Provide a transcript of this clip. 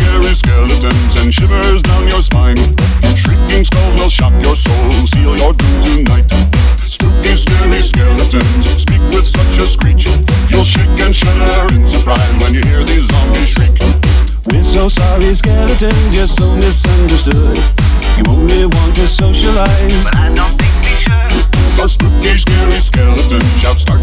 scary skeletons and shivers down your spine. Shrieking skulls will shock your soul, seal your doom tonight. Spooky, scary skeletons speak with such a screech. You'll shake and shudder in surprise when you hear these zombies shriek. We're so sorry, skeletons, you're so misunderstood. You only want to socialize, but I don't think we should. A spooky, scary skeleton shouts startling.